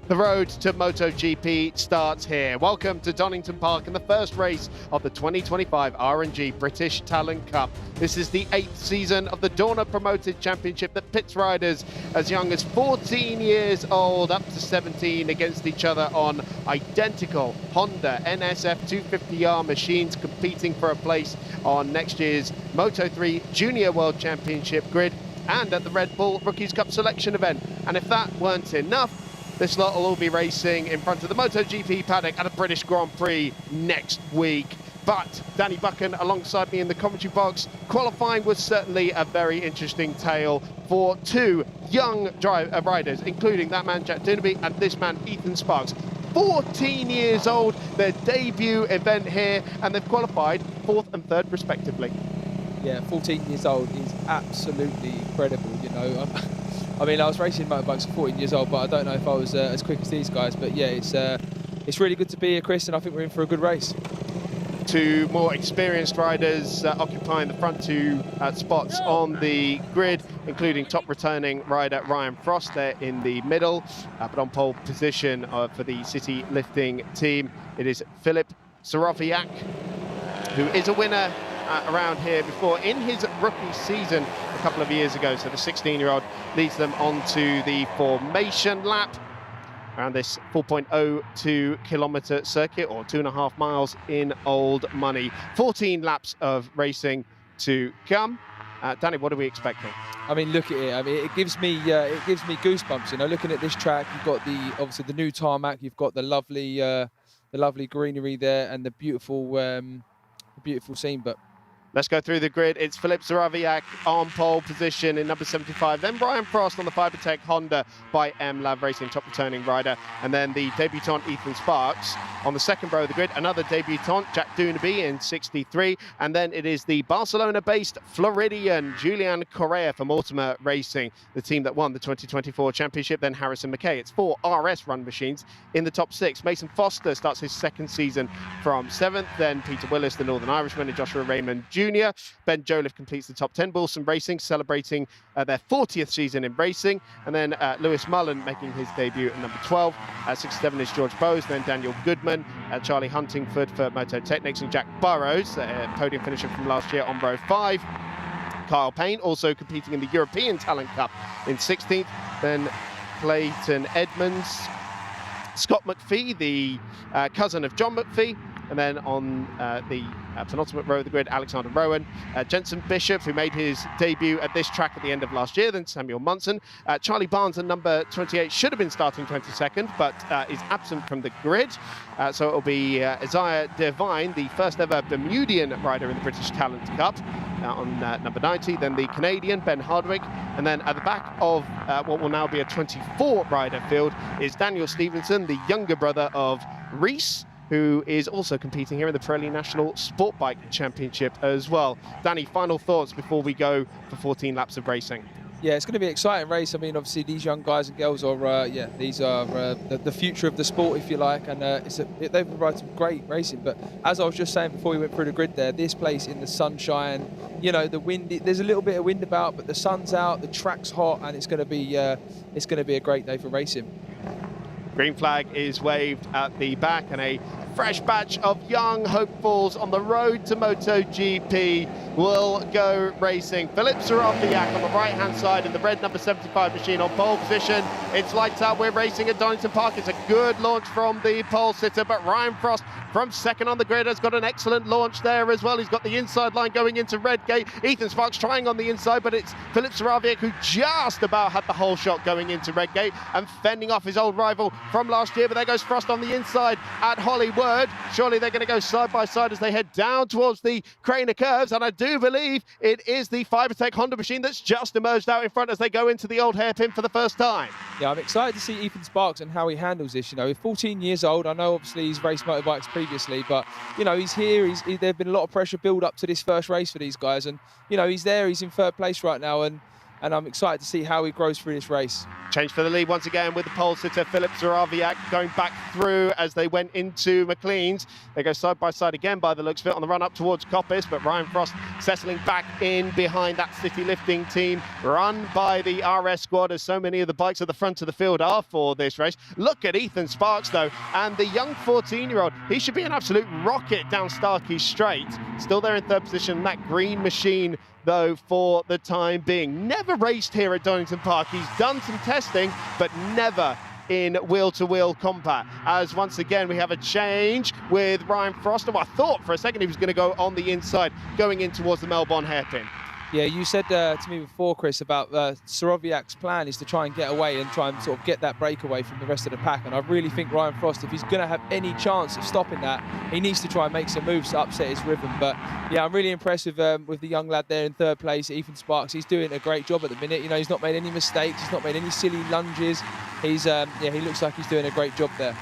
The road to MotoGP starts here. Welcome to Donington Park in the first race of the 2025 R&G British Talent Cup. This is the 8th season of the Dorna Promoted Championship that pits riders as young as 14 years old up to 17 against each other on identical Honda NSF 250R machines, competing for a place on next year's Moto3 Junior World Championship grid and at the Red Bull Rookies Cup selection event. And if that weren't enough, this lot will all be racing in front of the MotoGP paddock at a British Grand Prix next week. But Danny Buchan alongside me in the commentary box. Qualifying was certainly a very interesting tale for two young riders, including that man Jack Dunaby and this man Ethan Sparks. 14 years old, their debut event here, and they've qualified 4th and 3rd respectively. Yeah, 14 years old is absolutely incredible, you know. I mean, I was racing motorbikes at 14 years old, but I don't know if I was as quick as these guys. But yeah, it's really good to be here, Chris, and I think we're in for a good race. Two more experienced riders occupying the front two spots on the grid, including top returning rider Ryan Frost there in the middle, but on pole position for the City Lifting team. It is Filip Soroviak, who is a winner around here before in his rookie season a couple of years ago. So the 16-year-old leads them onto the formation lap around this 4.02 kilometre circuit, or 2.5 miles in old money. 14 laps of racing to come. Danny, what are we expecting? I mean, look at it. I mean, it gives me goosebumps. You know, looking at this track, you've got obviously the new tarmac, you've got the lovely greenery there, and the beautiful scene. But let's go through the grid. It's Filip Soroviak on pole position in number 75. Then Ryan Frost on the Fibertech Honda by M-Lab Racing, top returning rider. And then the debutant Ethan Sparks on the second row of the grid. Another debutant, Jack Dunaby in 63. And then it is the Barcelona-based Floridian Julian Correa from Mortimer Racing, the team that won the 2024 championship. Then Harrison McKay. It's 4 RS run machines in the top 6. Mason Foster starts his second season from 7th. Then Peter Willis, the Northern Irishman, and Joshua Raymond Jr. Ben Joliffe completes the top 10. Wilson Racing celebrating their 40th season in racing. And then Lewis Mullen making his debut at number 12. 67 is George Bowes. Then Daniel Goodman, Charlie Huntingford for Moto Technics, and Jack Burrows, podium finisher from last year on row 5. Kyle Payne also competing in the European Talent Cup in 16th. Then Clayton Edmonds. Scott McPhee, the cousin of John McPhee. And then on the penultimate row of the grid, Alexander Rowan, Jensen Bishop, who made his debut at this track at the end of last year, then Samuel Munson. Charlie Barnes at number 28 should have been starting 22nd, but is absent from the grid. So it'll be Isaiah Devine, the first ever Bermudian rider in the British Talent Cup, on number 90. Then the Canadian, Ben Hardwick. And then at the back of what will now be a 24-rider field is Daniel Stevenson, the younger brother of Reese, who is also competing here in the Pirelli National Sport Bike Championship as well. Danny, final thoughts before we go for 14 laps of racing? Yeah, it's going to be an exciting race. I mean, obviously these young guys and girls are, these are the future of the sport, if you like, and they've provided some great racing. But as I was just saying before we went through the grid there, this place in the sunshine, you know, the wind, there's a little bit of wind about, but the sun's out, the track's hot, and it's going to be a great day for racing. Green flag is waved at the back, and a fresh batch of young hopefuls on the road to MotoGP will go racing. Filip Soroviak on the right-hand side in the red number 75 machine on pole position. It's lights out. We're racing at Donington Park. It's a good launch from the pole sitter, but Ryan Frost from second on the grid has got an excellent launch there as well. He's got the inside line going into Redgate. Ethan Sparks trying on the inside, but it's Filip Soroviak who just about had the whole shot going into Redgate and fending off his old rival from last year. But there goes Frost on the inside at Hollywood. Surely they're going to go side by side as they head down towards the Craner curves, and I do believe it is the Fibertech Honda machine that's just emerged out in front as they go into the old hairpin for the first time. Yeah, I'm excited to see Ethan Sparks and how he handles this. You know, he's 14 years old. I know obviously he's raced motorbikes previously, but you know, he's here. There's been a lot of pressure build up to this first race for these guys, and you know, he's there. He's in 3rd place right now, and and I'm excited to see how he grows through this race. Change for the lead once again with the pole sitter Filip Zarawiak going back through as they went into McLean's. They go side by side again by the looks of it on the run up towards Coppice, but Ryan Frost settling back in behind that city lifting team run by the RS squad, as so many of the bikes at the front of the field are for this race. Look at Ethan Sparks though, and the young 14-year-old, he should be an absolute rocket down Starkey Straight. Still there in third position, that green machine though for the time being. Never raced here at Donington Park. He's done some testing, but never in wheel-to-wheel combat. As once again we have a change with Ryan Frost. Oh, I thought for a second he was going to go on the inside, going in towards the Melbourne hairpin. Yeah, you said to me before, Chris, about Zarawiak's plan is to try and get away and try and sort of get that breakaway from the rest of the pack. And I really think Ryan Frost, if he's going to have any chance of stopping that, he needs to try and make some moves to upset his rhythm. But yeah, I'm really impressed with the young lad there in third place, Ethan Sparks. He's doing a great job at the minute. You know, he's not made any mistakes. He's not made any silly lunges. He's he looks like he's doing a great job there.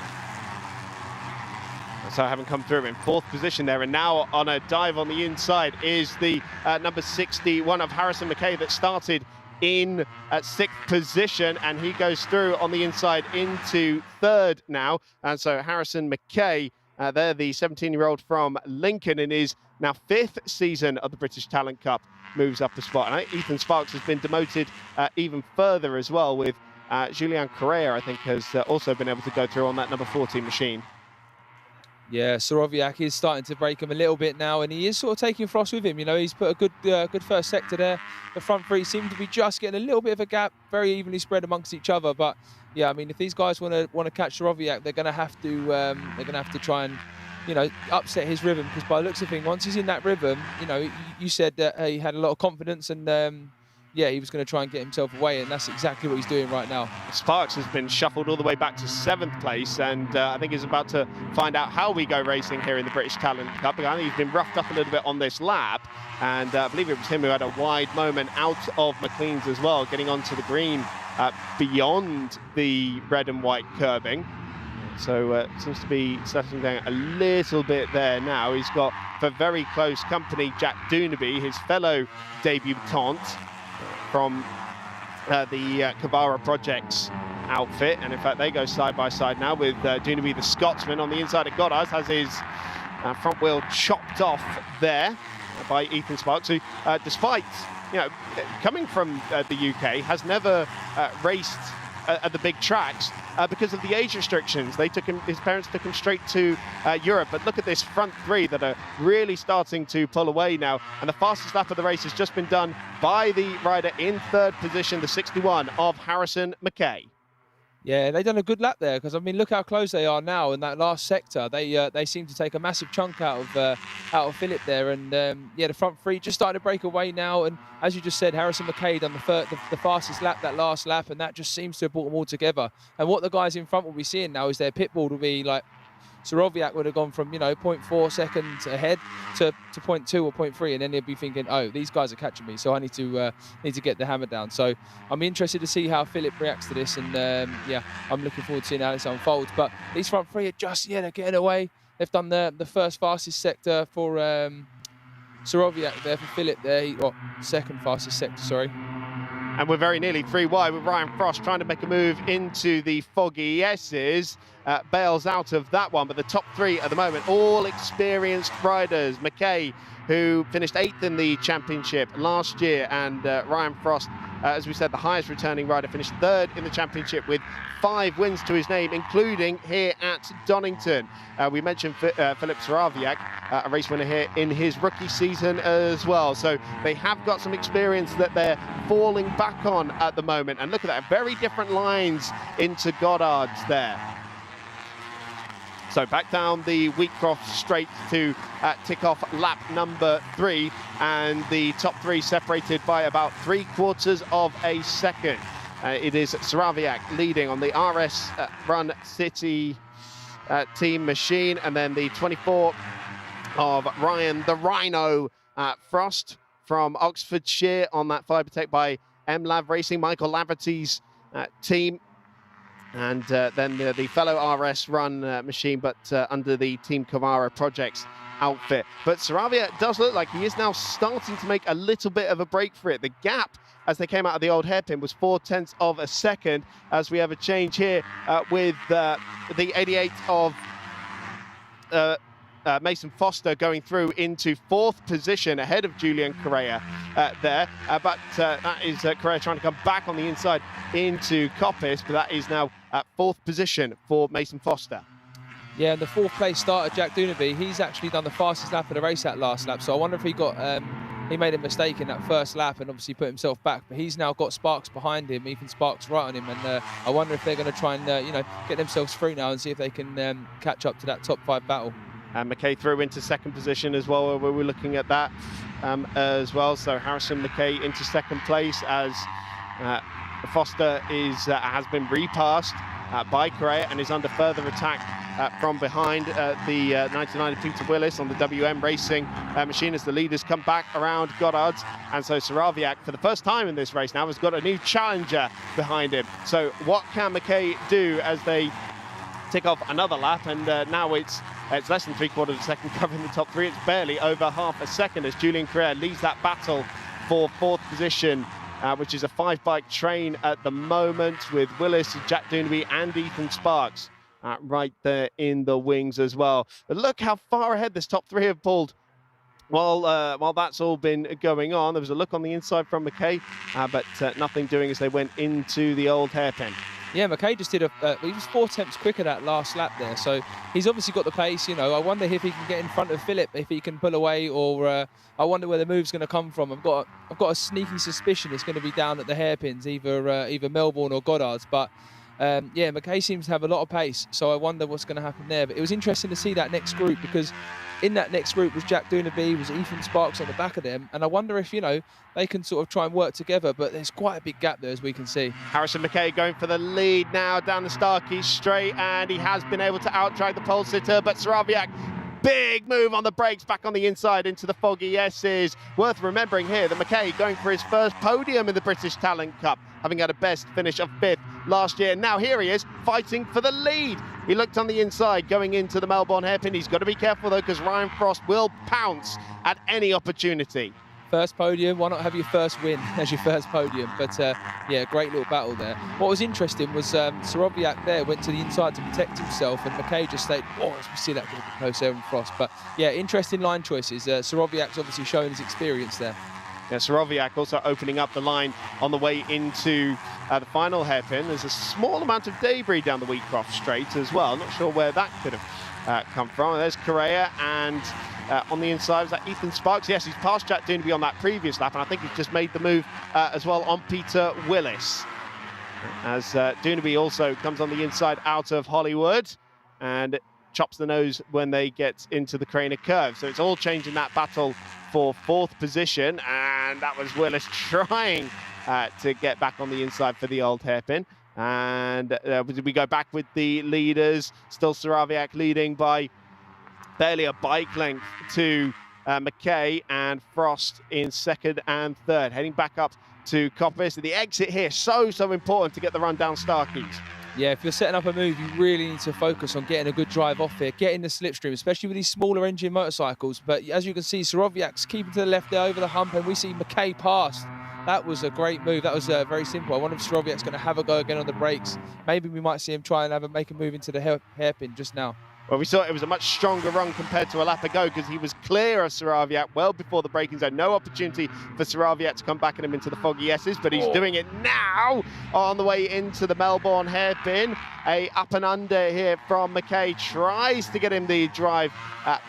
So having come through in fourth position there, and now on a dive on the inside is the number 61 of Harrison McKay that started in sixth position, and he goes through on the inside into third now. And so Harrison McKay, there the 17-year-old from Lincoln in his now fifth season of the British Talent Cup, moves up a spot. And Ethan Sparks has been demoted even further as well, with Julian Correa, I think, has also been able to go through on that number 14 machine. Yeah, Zarawiak is starting to break him a little bit now, and he is sort of taking Frost with him. You know, he's put a good first sector there. The front three seem to be just getting a little bit of a gap, very evenly spread amongst each other. But yeah, I mean, if these guys want to catch Zarawiak, they're going to have to try and, you know, upset his rhythm, because by the looks of things, once he's in that rhythm, you know, you said that he had a lot of confidence, and yeah, he was going to try and get himself away, and that's exactly what he's doing right now. Sparks has been shuffled all the way back to 7th place, and I think he's about to find out how we go racing here in the British Talent Cup. I think he's been roughed up a little bit on this lap, and I believe it was him who had a wide moment out of McLean's as well, getting onto the green beyond the red and white curbing. So seems to be settling down a little bit there now. He's got, for very close company, Jack Dunaby, his fellow debutant from the Kavara Projects outfit, and in fact they go side by side now with Dunaby, the Scotsman, on the inside of Goddard, has his front wheel chopped off there by Ethan Sparks, who despite, you know, coming from the UK, has never raced at the big tracks because of the age restrictions. His parents took him straight to Europe. But look at this front three that are really starting to pull away now. And the fastest lap of the race has just been done by the rider in third position, the 61 of Harrison McKay. Yeah, they've done a good lap there, because I mean, look how close they are now in that last sector. They seem to take a massive chunk out of Filip there, and yeah, the front three just starting to break away now. And as you just said, Harrison McKay done the fastest lap, that last lap, and that just seems to have brought them all together. And what the guys in front will be seeing now is their pit board will be like, Zarawiak would have gone from, you know, 0.4 seconds ahead to 0.2 or 0.3, and then they'd be thinking, oh, these guys are catching me, so I need to get the hammer down. So I'm interested to see how Filip reacts to this, and yeah, I'm looking forward to seeing how this unfolds. But these front three are just, yeah, they're getting away. They've done the first fastest sector for Zarawiak there, for Filip there, or second fastest sector, sorry. And we're very nearly 3 wide with Ryan Frost trying to make a move into the foggy S's. Bails out of that one, but the top three at the moment, all experienced riders. McKay, who finished 8th in the championship last year, and Ryan Frost, as we said, the highest returning rider, finished 3rd in the championship with 5 wins to his name, including here at Donington. We mentioned Filip Zarawiak, a race winner here in his rookie season as well. So they have got some experience that they're falling back on at the moment. And look at that, very different lines into Goddard's there. So back down the Wheatcroft straight to tick off lap number 3, and the top 3 separated by about 3/4 of a second. It is Zarawiak leading on the RS Run City team machine, and then the 24 of Ryan the Rhino Frost from Oxfordshire on that Fibertech by MLav Racing, Michael Laverty's team. And then the fellow RS Run machine, but under the Team Kavara Projects outfit. But Zarawiak does look like he is now starting to make a little bit of a break for it. The gap as they came out of the old hairpin was 0.4 of a second, as we have a change here with the 88 of Mason Foster going through into 4th position ahead of Julian Correa there. But that is Correa trying to come back on the inside into Coppice, but that is now at 4th position for Mason Foster. Yeah, and the 4th place starter, Jack Dunaby, he's actually done the fastest lap of the race that last lap. So I wonder if he made a mistake in that first lap and obviously put himself back. But he's now got Sparks behind him, Ethan Sparks right on him. And I wonder if they're going to try and, get themselves through now and see if they can catch up to that top 5 battle. And McKay through into 2nd position as well. We were looking at that as well. So Harrison McKay into 2nd place as Foster has been repassed by Correa and is under further attack from behind the 99 of Peter Willis on the WM Racing machine as the leaders come back around Goddard's. And so Saraviak, for the first time in this race now, has got a new challenger behind him. So what can McKay do as they tick off another lap? And now it's less than 3/4 of a second covering the top 3. It's barely over half a second as Julian Correa leads that battle for 4th position, which is a 5-bike train at the moment, with Willis, Jack Dunaby and Ethan Sparks right there in the wings as well. But look how far ahead this top 3 have pulled while that's all been going on. There was a look on the inside from McKay, but nothing doing as they went into the old hairpin. Yeah, McKay just did he was 4 attempts quicker that last lap there, so he's obviously got the pace. I wonder if he can get in front of Philip, if he can pull away, or I wonder where the move's going to come from. I've got a sneaky suspicion it's going to be down at the hairpins, either Melbourne or Goddard's, but yeah, McKay seems to have a lot of pace, so I wonder what's going to happen there. But it was interesting to see that next group, because in that next group was Jack Dunaby, was Ethan Sparks on the back of them, and I wonder if they can sort of try and work together, but there's quite a big gap there, as we can see. Harrison McKay going for the lead now down the Starkey straight, and he has been able to outdrive the pole sitter, but Saraviak, big move on the brakes back on the inside into the foggy S's. Worth remembering here that McKay going for his first podium in the British Talent Cup, having had a best finish of 5th last year. Now here he is fighting for the lead. He looked on the inside going into the Melbourne hairpin. He's got to be careful though, because Ryan Frost will pounce at any opportunity. First podium, why not have your first win as your first podium? But yeah, great little battle there. What was interesting was Saraviak there went to the inside to protect himself, and McKay just stayed, as we see that going to be close there in Frost. But yeah, interesting line choices. Saraviak's obviously showing his experience there. Yeah, Saraviak also opening up the line on the way into the final hairpin. There's a small amount of debris down the Wheatcroft straight as well. Not sure where that could have come from. There's Correa, and on the inside was that Ethan Sparks. Yes, he's passed Jack Dunaby on that previous lap, and I think he's just made the move as well on Peter Willis. As Dunaby also comes on the inside out of Hollywood and chops the nose when they get into the Craner curve. So it's all changing that battle for 4th position, and that was Willis trying to get back on the inside for the old hairpin. And we go back with the leaders. Still Saraviak leading by barely a bike length to McKay, and Frost in 2nd and 3rd. Heading back up to Coppice. The exit here, so important to get the run down Starkeys. Yeah, if you're setting up a move, you really need to focus on getting a good drive off here, getting the slipstream, especially with these smaller engine motorcycles. But as you can see, Saraviak's keeping to the left there over the hump, and we see McKay past. That was a great move. That was very simple. I wonder if Saraviak's going to have a go again on the brakes. Maybe we might see him try and make a move into the hairpin just now. Well, we saw it was a much stronger run compared to a lap ago, because he was clear of Saraviak well before the braking zone. No opportunity for Saraviak to come back at him into the foggy S's, but he's doing it now on the way into the Melbourne hairpin. A up and under here from McKay, tries to get him the drive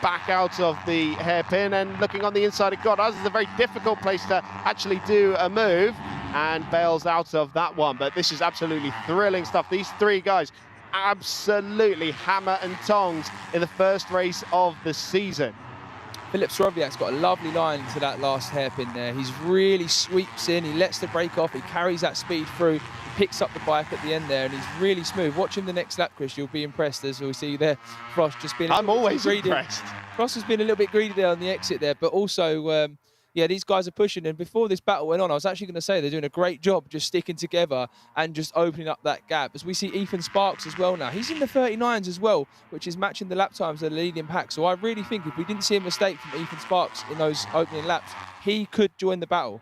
back out of the hairpin, and looking on the inside of Goddard. This is a very difficult place to actually do a move, and bails out of that one. But this is absolutely thrilling stuff. These 3 guys absolutely hammer and tongs in the first race of the season. Philip Saraviak's got a lovely line into that last hairpin there. He's really sweeps in, he lets the brake off, he carries that speed through, he picks up the bike at the end there, and he's really smooth. Watch him the next lap, Chris, you'll be impressed, as we see there. Frost just being I'm always impressed. Frost has been a little bit greedy there on the exit there, but also yeah, these guys are pushing, and before this battle went on, I was actually going to say they're doing a great job just sticking together and just opening up that gap. As we see Ethan Sparks as well now. He's in the 39s as well, which is matching the lap times of the leading pack. So I really think if we didn't see a mistake from Ethan Sparks in those opening laps, he could join the battle.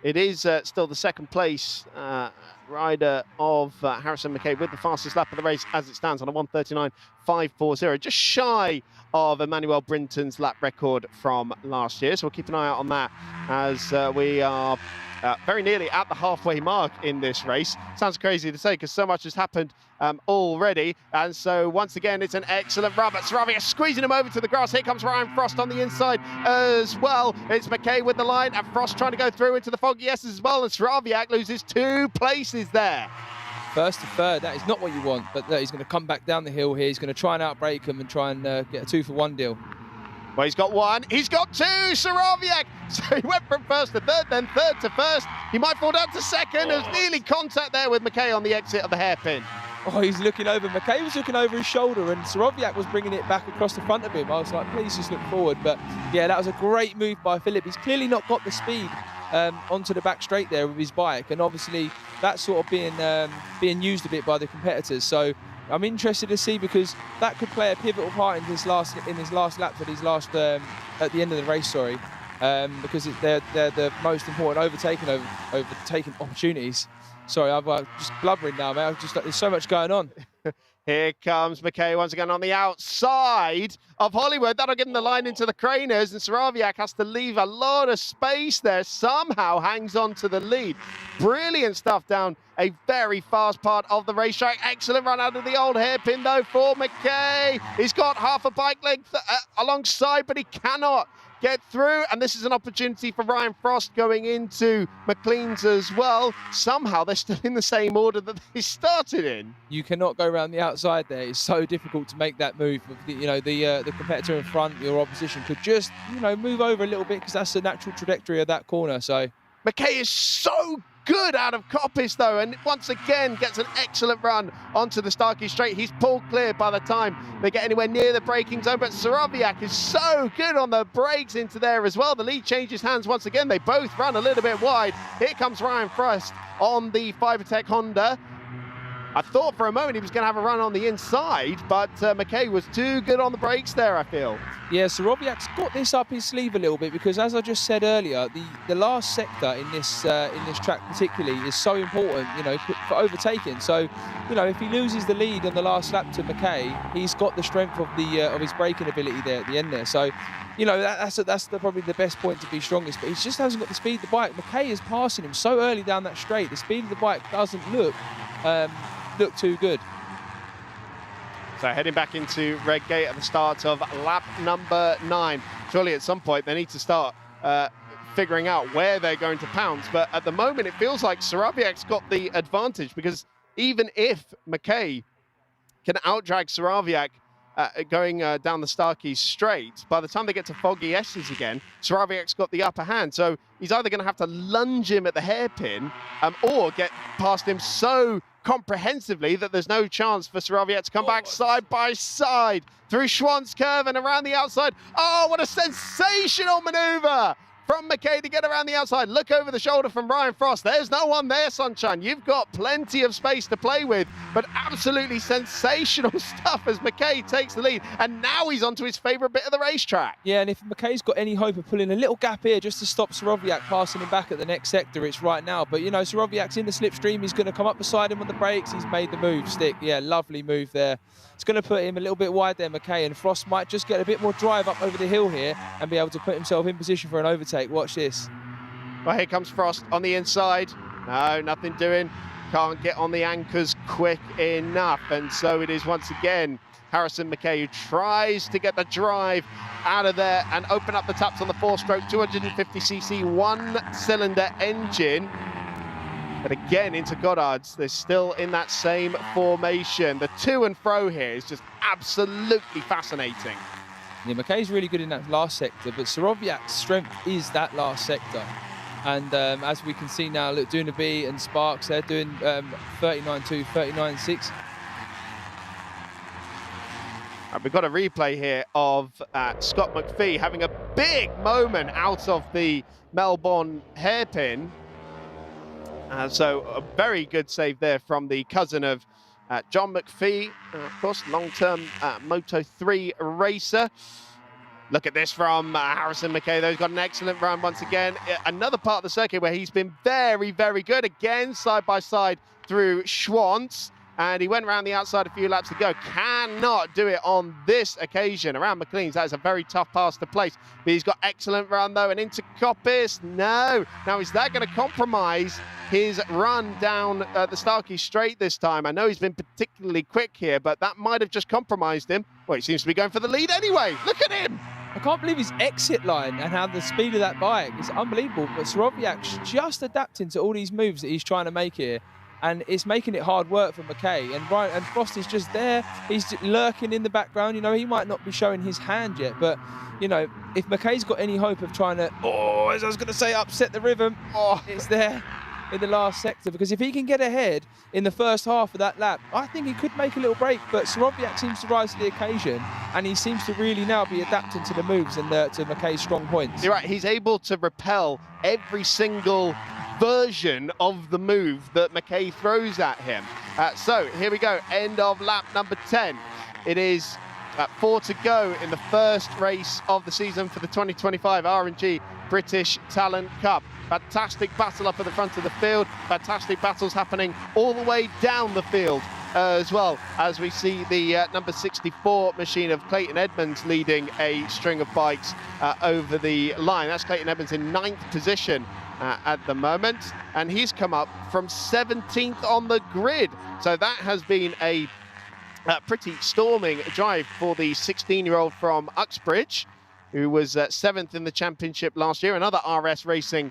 it is still the second place rider of Harrison McKay with the fastest lap of the race as it stands on a 1:39.540, just shy of Emmanuel Brinton's lap record from last year. So we'll keep an eye out on that as we are very nearly at the halfway mark in this race. Sounds crazy to say because so much has happened already. And so once again, it's an excellent run, but Saraviak squeezing him over to the grass. Here comes Ryan Frost on the inside as well. It's McKay with the line and Frost trying to go through into the foggy S's as well. And Saraviak loses 2 places there. First to third, that is not what you want, but he's going to come back down the hill here. He's going to try and outbrake him and try and get a 2-for-1 deal. Well, he's got 1, he's got 2, Saraviak! So he went from first to third, then third to first. He might fall down to second. There's nearly contact there with McKay on the exit of the hairpin. Oh, he's looking over. McKay was looking over his shoulder and Saraviak was bringing it back across the front of him. I was like, please just look forward. But yeah, that was a great move by Philip. He's clearly not got the speed onto the back straight there with his bike. And obviously that's sort of being used a bit by the competitors. So I'm interested to see because that could play a pivotal part in his last lap at his last at the end of the race. Sorry, because they're the most important overtaking opportunities. Sorry, I'm just blubbering now, man. There's so much going on. Here comes McKay once again on the outside of Hollywood. That'll give him the line into the Craners, and Saraviak has to leave a lot of space there. Somehow hangs on to the lead. Brilliant stuff down a very fast part of the racetrack. Excellent run out of the old hairpin, though, for McKay. He's got half a bike length alongside, but he cannot get through, and this is an opportunity for Ryan Frost going into McLean's as well. Somehow they're still in the same order that they started in. You cannot go around the outside there. It's so difficult to make that move. The competitor in front, your opposition, could just move over a little bit because that's the natural trajectory of that corner. So McKay is so good out of Coppice though, and once again gets an excellent run onto the Starkey Straight. He's pulled clear by the time they get anywhere near the braking zone, but Saraviak is so good on the brakes into there as well. The lead changes hands once again. They both run a little bit wide. Here comes Ryan Frost on the Fibertech Honda. I thought for a moment he was going to have a run on the inside, but McKay was too good on the brakes there, I feel. Yeah, Saraviak's got this up his sleeve a little bit because, as I just said earlier, the last sector in this track particularly is so important, for overtaking. So, if he loses the lead on the last lap to McKay, he's got the strength of his braking ability there at the end there. So, that's probably the best point to be strongest, but he just hasn't got the speed of the bike. McKay is passing him so early down that straight. The speed of the bike doesn't look too good. So heading back into Red Gate at the start of lap number 9. Surely at some point they need to start figuring out where they're going to pounce, but at the moment it feels like Saraviak's got the advantage, because even if McKay can outdrag Saraviak going down the Starkey Straight, by the time they get to Foggy S's again, Saraviak's got the upper hand. So he's either going to have to lunge him at the hairpin or get past him so comprehensively that there's no chance for Saraviak to come back side by side through Schwantz Curve and around the outside. Oh, what a sensational maneuver from McKay to get around the outside. Look over the shoulder from Ryan Frost. There's no one there, Sunshine. You've got plenty of space to play with, but absolutely sensational stuff as McKay takes the lead. And now he's onto his favourite bit of the racetrack. Yeah, and if McKay's got any hope of pulling a little gap here just to stop Saraviak passing him back at the next sector, it's right now. But, Saraviak's in the slipstream. He's going to come up beside him on the brakes. He's made the move. Stick. Yeah, lovely move there. It's going to put him a little bit wide there, McKay, and Frost might just get a bit more drive up over the hill here and be able to put himself in position for an overtake. Watch this. Well, here comes Frost on the inside. No, nothing doing. Can't get on the anchors quick enough. And so it is once again Harrison McKay who tries to get the drive out of there and open up the taps on the 4-stroke 250cc one-cylinder engine. But again, into Goddard's, they're still in that same formation. The to and fro here is just absolutely fascinating. Yeah, McKay's really good in that last sector, but Saraviak's strength is that last sector. And as we can see now, look, Dunaby and Sparks, they're doing 39.2, 39.6. We've got a replay here of Scott McPhee having a big moment out of the Melbourne hairpin. So a very good save there from the cousin of John McPhee, of course, long-term Moto3 racer. Look at this from Harrison McKay, though. He's got an excellent run once again. Another part of the circuit where he's been very, very good. Again, side by side through Schwantz. And he went around the outside a few laps ago. Cannot do it on this occasion. Around McLean's, that is a very tough pass to place. But he's got excellent run, though. And into Coppice, no. Now, is that going to compromise his run down the Starkey Straight this time? I know he's been particularly quick here, but that might have just compromised him. Well, he seems to be going for the lead anyway. Look at him. I can't believe his exit line and how the speed of that bike is unbelievable. But Sorowiak's just adapting to all these moves that he's trying to make here. And it's making it hard work for McKay. And Frost is just there. He's lurking in the background. You know, he might not be showing his hand yet. But, you know, if McKay's got any hope of trying to, as I was going to say, upset the rhythm, it's there in the last sector. Because if he can get ahead in the first half of that lap, I think he could make a little break. But Sorowiak seems to rise to the occasion. And he seems to really now be adapting to the moves and to McKay's strong points. You're right. He's able to repel every single version of the move that McKay throws at him. So here we go, end of lap number 10. It is 4 to go in the first race of the season for the 2025 R&G British Talent Cup. Fantastic battle up at the front of the field, fantastic battles happening all the way down the field as well, as we see the number 64 machine of Clayton Edmonds leading a string of bikes over the line. That's Clayton Edmonds in 9th position at the moment, and he's come up from 17th on the grid. So that has been a pretty storming drive for the 16-year-old from Uxbridge, who was 7th in the championship last year. Another RS Racing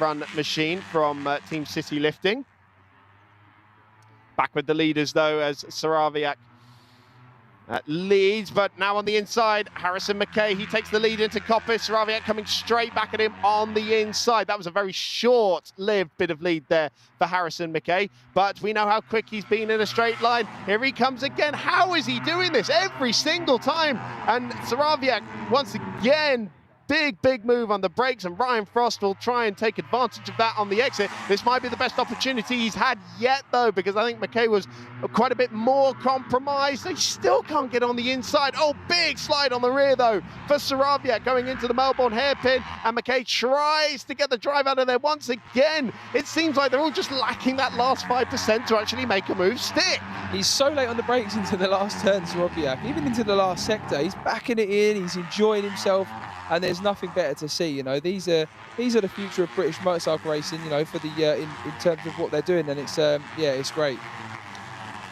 run machine from Team City Lifting. Back with the leaders, though, as Sorowiak leads, but now on the inside, Harrison McKay, he takes the lead into Coppice. Sorowiak coming straight back at him on the inside. That was a very short-lived bit of lead there for Harrison McKay, but we know how quick he's been in a straight line. Here he comes again. How is he doing this every single time? And Sorowiak, once again, big move on the brakes, and Ryan Frost will try and take advantage of that on the exit. This might be the best opportunity he's had yet, though, because I think McKay was quite a bit more compromised. He still can't get on the inside. Oh, big slide on the rear, though, for Sorowiak going into the Melbourne hairpin, and McKay tries to get the drive out of there once again. It seems like they're all just lacking that last 5% to actually make a move stick. He's so late on the brakes into the last turn, Sorowiak, even into the last sector. He's backing it in, he's enjoying himself. And there's nothing better to see, you know. These are the future of British motorcycle racing, you know, for the in terms of what they're doing, and it's it's great.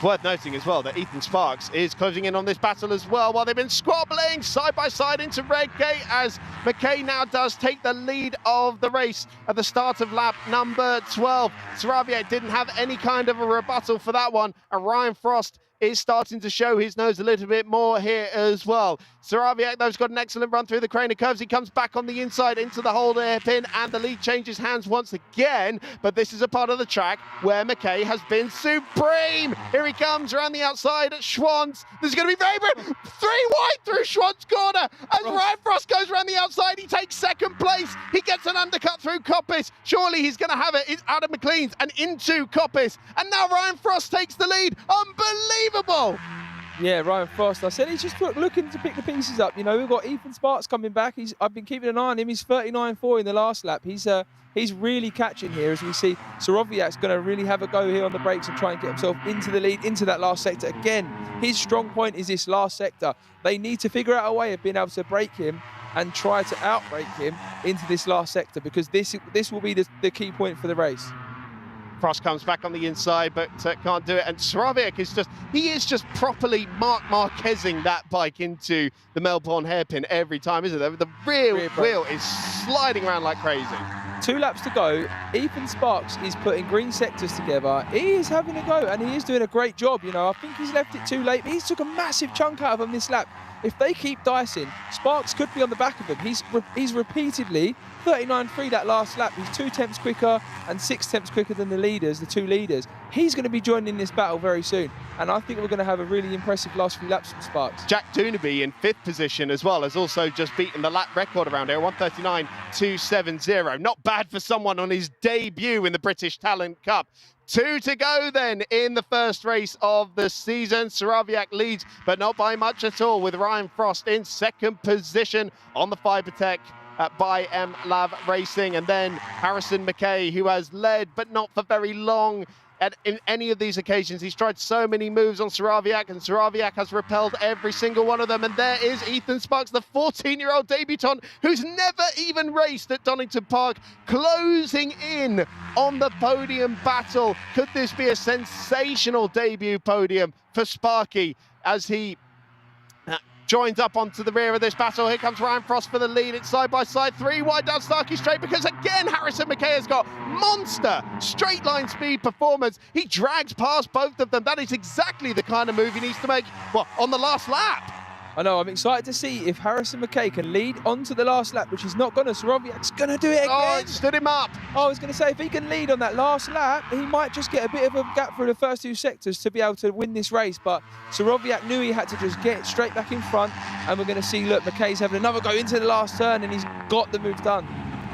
Worth noting as well that Ethan Sparks is closing in on this battle as well, while they've been squabbling side by side into Redgate, as McKay now does take the lead of the race at the start of lap number 12. Sorowiak didn't have any kind of a rebuttal for that one, and Ryan Frost is starting to show his nose a little bit more here as well. Sorowiak, though, has got an excellent run through the crane of curves. He comes back on the inside into the hold hairpin, and the lead changes hands once again. But this is a part of the track where McKay has been supreme. Here he comes around the outside at Schwantz. This is going to be very good. 3 wide through Schwantz corner. As Ryan Frost goes around the outside, he takes 2nd place. He gets an undercut through Coppice. Surely he's going to have it. It's out of McLean's and into Coppice. And now Ryan Frost takes the lead. Unbelievable. Yeah, Ryan Frost. I said he's just looking to pick the pieces up. You know, we've got Ethan Sparks coming back. I've been keeping an eye on him. He's 39.4 in the last lap. He's really catching here, as we see Sorowiak's going to really have a go here on the brakes and try and get himself into the lead, into that last sector. Again, his strong point is this last sector. They need to figure out a way of being able to break him and try to outbrake him into this last sector, because this will be the key point for the race. Frost comes back on the inside, but can't do it. And Sorowiak is just properly Marquezing that bike into the Melbourne hairpin every time, isn't it? The rear wheel is sliding around like crazy. 2 laps to go. Ethan Sparks is putting green sectors together. He is having a go, and he is doing a great job. You know, I think he's left it too late, but he's took a massive chunk out of him this lap. If they keep dicing, Sparks could be on the back of him. He's repeatedly 39.3 that last lap. He's 2 tenths quicker and 6 tenths quicker than the 2 leaders. He's going to be joining this battle very soon, and I think we're going to have a really impressive last few laps from Sparks. Jack Doonaby in 5th position as well has also just beaten the lap record around here, 1:39.270. Not bad for someone on his debut in the British Talent Cup. 2 to go then in the first race of the season. Saraviak leads, but not by much at all, with Ryan Frost in second position on the Fibertech by MLav Racing. And then Harrison McKay, who has led, but not for very long. In any of these occasions, he's tried so many moves on Saraviak, and Saraviak has repelled every single one of them. And there is Ethan Sparks, the 14-year-old debutant who's never even raced at Donington Park, closing in on the podium battle. Could this be a sensational debut podium for Sparky as he joins up onto the rear of this battle? Here comes Ryan Frost for the lead. It's side by side, 3 wide down Starkey Straight, because again Harrison McKay has got monster straight line speed performance. He drags past both of them. That is exactly the kind of move he needs to make, well, on the last lap. I know, I'm excited to see if Harrison McKay can lead onto the last lap, which he's not going to. Saraviak's going to do it again. Oh, it stood him up. I was going to say, if he can lead on that last lap, he might just get a bit of a gap through the first 2 sectors to be able to win this race. But Saraviak knew he had to just get straight back in front. And we're going to see, look, McKay's having another go into the last turn, and he's got the move done.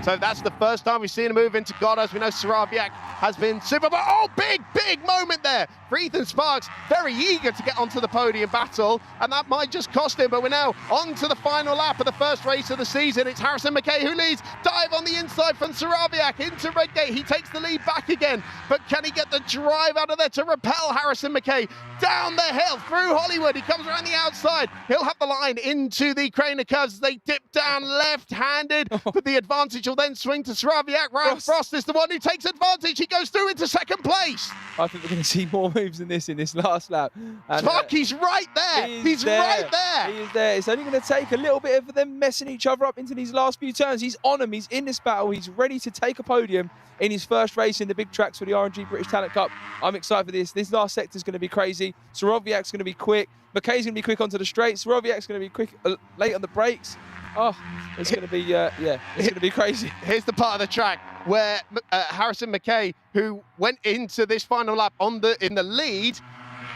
So that's the first time we've seen a move into God. As we know, Saraviak has been super. Oh, big moment there for Ethan Sparks. Very eager to get onto the podium battle, and that might just cost him. But we're now on to the final lap of the first race of the season. It's Harrison McKay who leads. Dive on the inside from Saraviak into Redgate. He takes the lead back again, but can he get the drive out of there to repel Harrison McKay down the hill through Hollywood? He comes around the outside. He'll have the line into the Craner curves as they dip down left-handed, but the advantage will then swing to Saraviak. Ryan Frost is the one who takes advantage. He goes through into second place. I think we're going to see more moves than this in this last lap. And, Sparky's right there. He's right there. He is there. It's only going to take a little bit of them messing each other up into these last few turns. He's on them. He's in this battle. He's ready to take a podium in his first race in the big tracks for the R&G British Talent Cup. I'm excited for this. This last sector is going to be crazy. Saraviak's going to be quick. McKay's going to be quick onto the straight. Saraviak's going to be quick late on the brakes. Oh, it's going to be, it's going to be crazy. Here's the part of the track where Harrison McKay, who went into this final lap in the lead,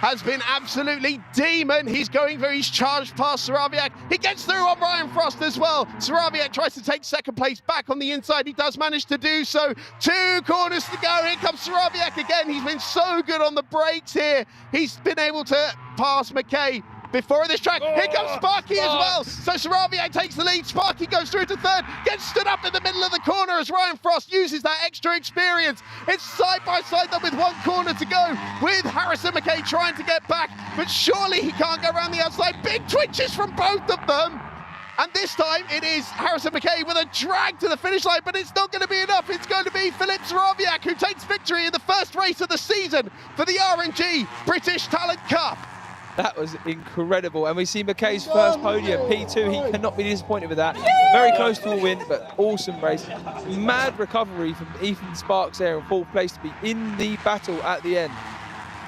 has been absolutely demon. He's going through, he's charged past Saraviak. He gets through on Ryan Frost as well. Saraviak tries to take second place back on the inside. He does manage to do so. 2 corners to go. Here comes Saraviak again. He's been so good on the brakes here. He's been able to pass McKay before this track. Here comes Sparky as well. So Saraviak takes the lead. Sparky goes through to third, gets stood up in the middle of the corner as Ryan Frost uses that extra experience. It's side by side though with 1 corner to go, with Harrison McKay trying to get back, but surely he can't go around the outside. Big twitches from both of them. And this time it is Harrison McKay with a drag to the finish line, but it's not going to be enough. It's going to be Philip Saraviak who takes victory in the first race of the season for the R&G British Talent Cup. That was incredible. And we see McKay's first podium, P2. He cannot be disappointed with that. Very close to a win, but awesome race. Mad recovery from Ethan Sparks there in 4th place to be in the battle at the end.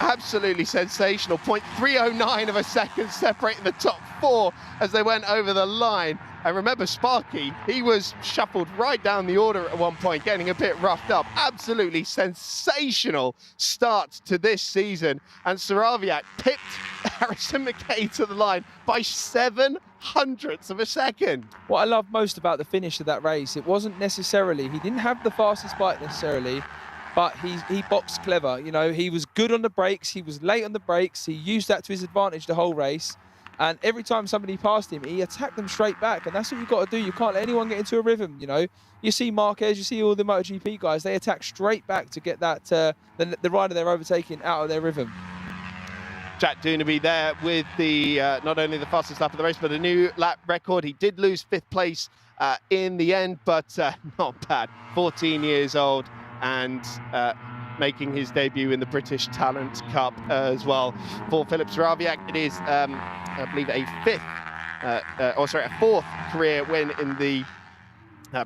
Absolutely sensational. 0.309 of a second separating the top 4 as they went over the line. And remember, Sparky, he was shuffled right down the order at one point, getting a bit roughed up. Absolutely sensational start to this season. And Saraviak pipped Harrison McKay to the line by 0.07 of a second. What I love most about the finish of that race, it wasn't necessarily, he didn't have the fastest bike necessarily, but he boxed clever. You know, he was good on the brakes, he was late on the brakes, he used that to his advantage the whole race. And every time somebody passed him, he attacked them straight back. And that's what you've got to do. You can't let anyone get into a rhythm, you know. You see Marquez, you see all the MotoGP guys, they attack straight back to get that the rider they're overtaking out of their rhythm. Jack Dunaby there with the not only the fastest lap of the race, but a new lap record. He did lose 5th place in the end, but not bad. 14 years old and making his debut in the British Talent Cup as well. For Philip Saraviak, it is, I believe, a 4th career win in the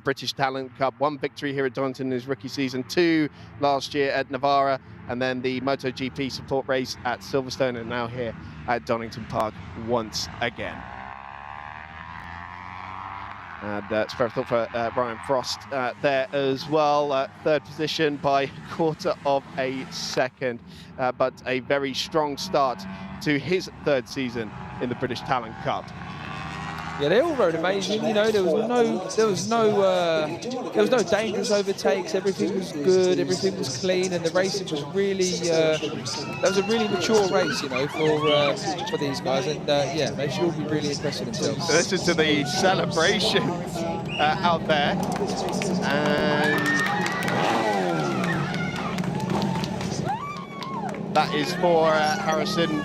British Talent Cup. 1 victory here at Donington in his rookie season, 2 last year at Navarra, and then the MotoGP support race at Silverstone, and now here at Donington Park once again. And spare thought for Ryan Frost there as well. 3rd position by 1/4 of a second, but a very strong start to his 3rd season in the British Talent Cup. Yeah, they all rode amazing. You know, there was no dangerous overtakes. Everything was good. Everything was clean, and the racing was really. That was a really mature race, you know, for these guys, and yeah, they should all be really impressed with themselves. Listen to the celebrations out there, and that is for Harrison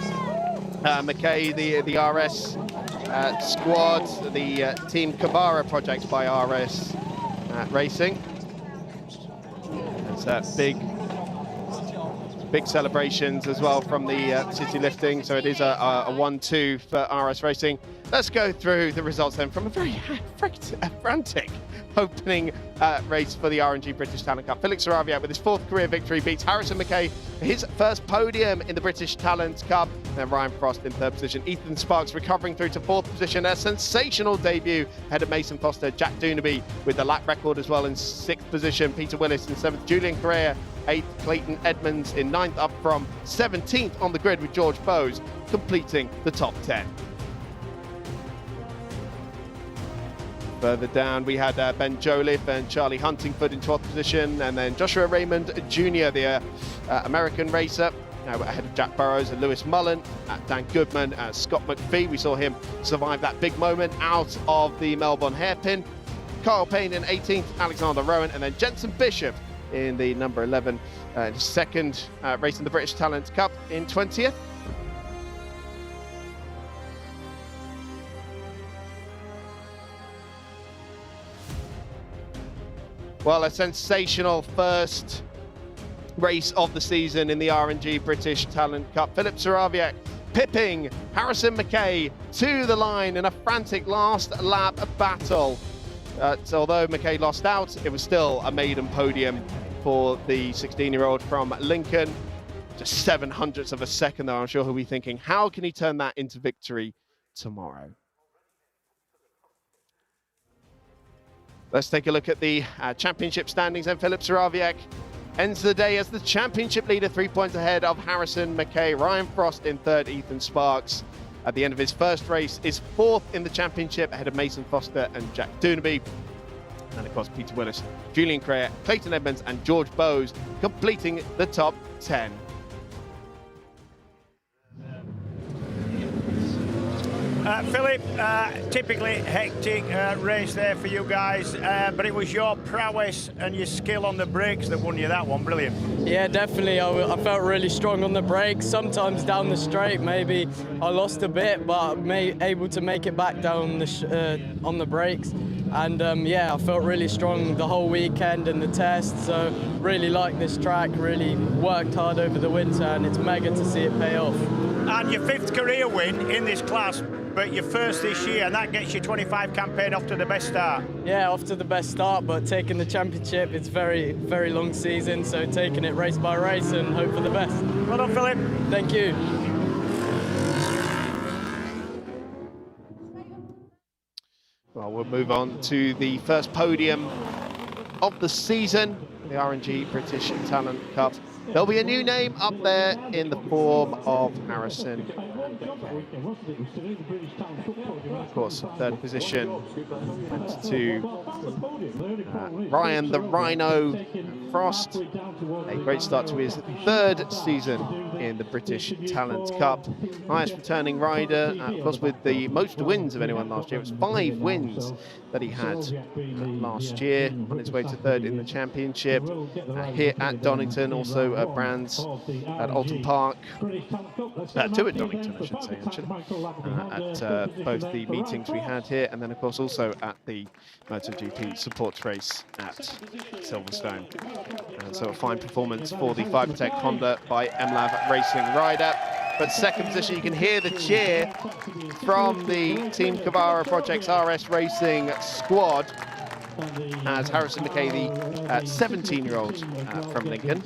McKay, the RS squad, the Team Kavara project by RS Racing. It's big celebrations as well from the city lifting, so it is a 1-2 for RS Racing. Let's go through the results then from a very frantic opening race for the RNG British Talent Cup. Felix Saraviak with his 4th career victory beats Harrison McKay for his first podium in the British Talent Cup. Then Ryan Frost in 3rd position. Ethan Sparks recovering through to 4th position. A sensational debut ahead of Mason Foster. Jack Dunaby with the lap record as well in 6th position. Peter Willis in 7th. Julian Correa 8th. Clayton Edmonds in 9th, up from 17th on the grid with George Bowes completing the top 10. Further down, we had Ben Joliffe and Charlie Huntingford in 12th position, and then Joshua Raymond Jr., the American racer, ahead of Jack Burrows and Lewis Mullen, Dan Goodman, Scott McPhee. We saw him survive that big moment out of the Melbourne hairpin. Kyle Payne in 18th, Alexander Rowan, and then Jensen Bishop in the number 11, his 2nd race in the British Talent Cup in 20th. Well, a sensational first race of the season in the RNG British Talent Cup. Philip Saraviak pipping Harrison McKay to the line in a frantic last lap battle. So although McKay lost out, it was still a maiden podium for the 16-year-old from Lincoln. Just 7/100ths of a second, though. I'm sure he'll be thinking, how can he turn that into victory tomorrow? Let's take a look at the championship standings, and Philip Saraviak ends the day as the championship leader, 3 points ahead of Harrison McKay. Ryan Frost in 3rd, Ethan Sparks at the end of his first race is 4th in the championship, ahead of Mason Foster and Jack Dunaby. And of course, Peter Willis, Julian Correa, Clayton Edmonds and George Bowes completing the top 10. Philip, typically hectic race there for you guys, but it was your prowess and your skill on the brakes that won you that one. Brilliant. Yeah, definitely. I felt really strong on the brakes. Sometimes down the straight, maybe I lost a bit, but able to make it back down on the brakes. And yeah, I felt really strong the whole weekend and the test. So really like this track. Really worked hard over the winter, and it's mega to see it pay off. And your 5th career win in this class, but your first this year, and that gets your 25 campaign off to the best start. Yeah, off to the best start, but taking the championship, it's very, very long season, so taking it race by race and hope for the best. Well done, Philip. Thank you. Well, we'll move on to the first podium of the season, the RNG British Talent Cup. There'll be a new name up there in the form of Harrison. Of course, 3rd position went to Ryan the Rhino Frost. A great start to his 3rd season in the British Talent Cup. Highest returning rider, of course, with the most wins of anyone last year. It was 5 wins that he had last year, on his way to 3rd in the championship. Here at Donington, also at Brands, at Alton Park, 2 at Donington, I should say, actually, at both the meetings we had here, and then, of course, also at the MotoGP support race at Silverstone. So a fine performance for the Fibertech Honda by MLAV Racing rider. But 2nd position, you can hear the cheer from the Team Kavara Projects RS Racing squad as Harrison McKay, the 17-year-old from Lincoln,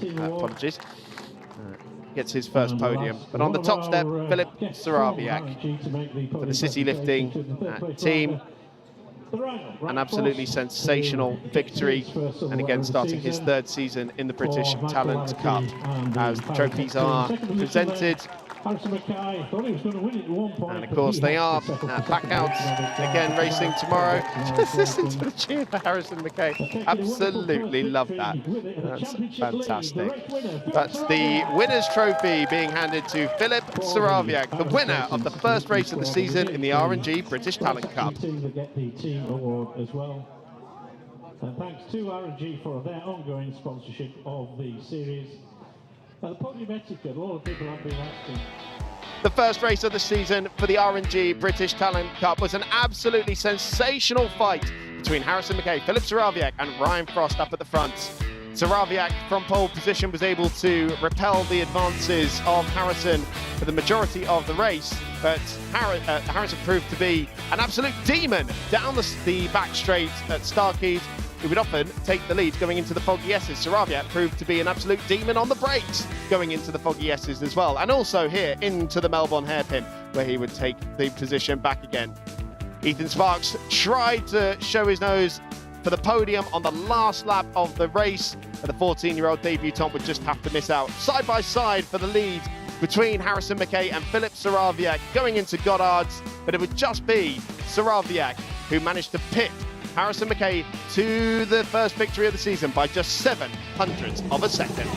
gets his first podium. But on the top step, Philip Saraviak for the city lifting team. An absolutely sensational victory, and again starting his 3rd season in the British Talent Cup. As the trophies are presented, Harrison Mackay thought he was going to win it at one point. And of course they are back out again racing tomorrow. Just listen to the cheer for Harrison Mackay. Absolutely love that. That's fantastic. That's the winner's trophy being handed to Filip Saraviak, the winner of the first race of the season in the R&G British Talent Cup. That get the team award as well. And thanks to R&G for their ongoing sponsorship of the series. The Podium etiquette, a lot of people have been asking. The first race of the season for the R&G British Talent Cup was an absolutely sensational fight between Harrison Mackay, Filip Saraviak and Ryan Frost up at the front. Saraviak from pole position was able to repel the advances of Harrison for the majority of the race, but Harrison proved to be an absolute demon down the back straight at Starkey. He would often take the lead going into the foggy S's. Saraviak proved to be an absolute demon on the brakes going into the foggy S's as well, and also here into the Melbourne hairpin where he would take the position back again. Ethan Sparks tried to show his nose for the podium on the last lap of the race, but the 14-year-old debutant would just have to miss out. Side by side for the lead between Harrison Mackay and Filip Saraviak going into Goddard's, but it would just be Saraviak who managed to pit Harrison Mackay to the first victory of the season by just 0.07 of a second.